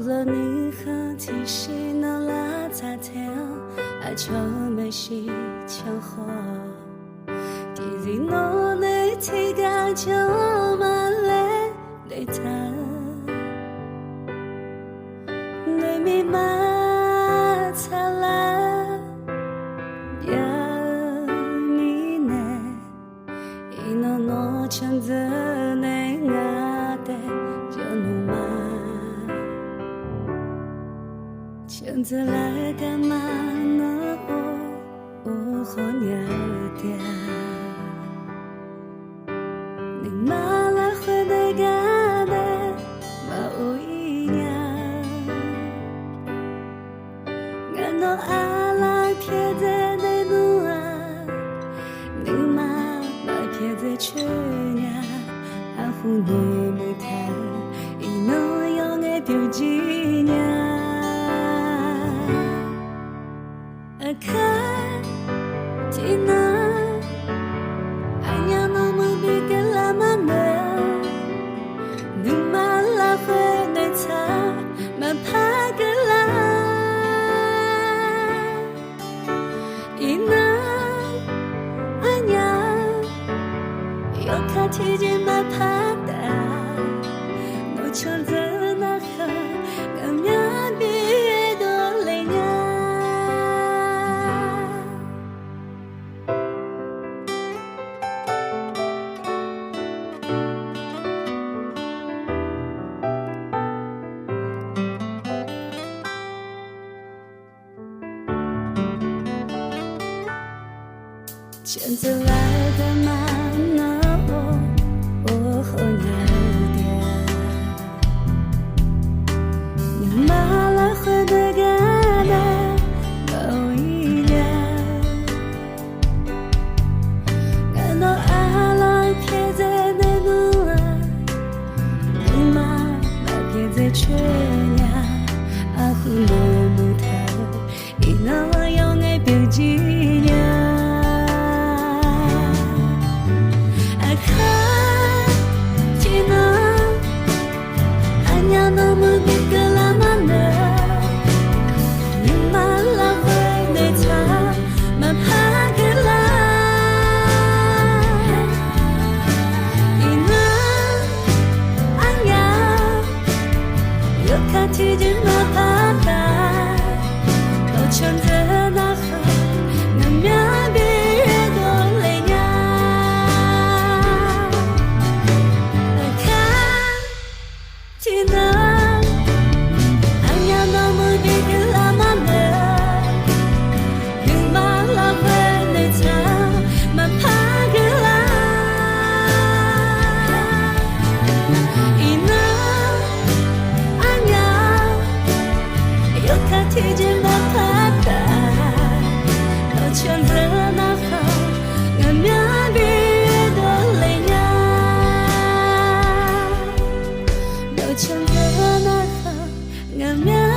了你和提示那拉杂条，爱就没戏抢火。第二诺内提高就马来对他，对密码擦啦呀你呢？一诺诺选择内我的就努嘛。选择来干嘛呢？我好鸟的，你马来回来干的，马乌一样。俺都阿拉撇在内陆啊，你马来撇在去年，阿胡内木台，一诺用爱表纪念。看Tina hanya membuat lama Numalah peneta mempagalah Ina hanya Yokati je mapada No chanza naha Gamya bido lenya选择来干嘛呢？我好鸟的，你马来回的干的某一年，看到阿拉撇在内陆啊，你马来撇在去年，阿胡内木头，一诺用爱表纪念。提着马爬达，都穿着那河，那面别多累呀。看，听那，俺要那么别个拉马呢，你马拉回内场，马爬个啦。提着马爬达，都穿着那好，俺面别多累呀，都穿着那好，俺面。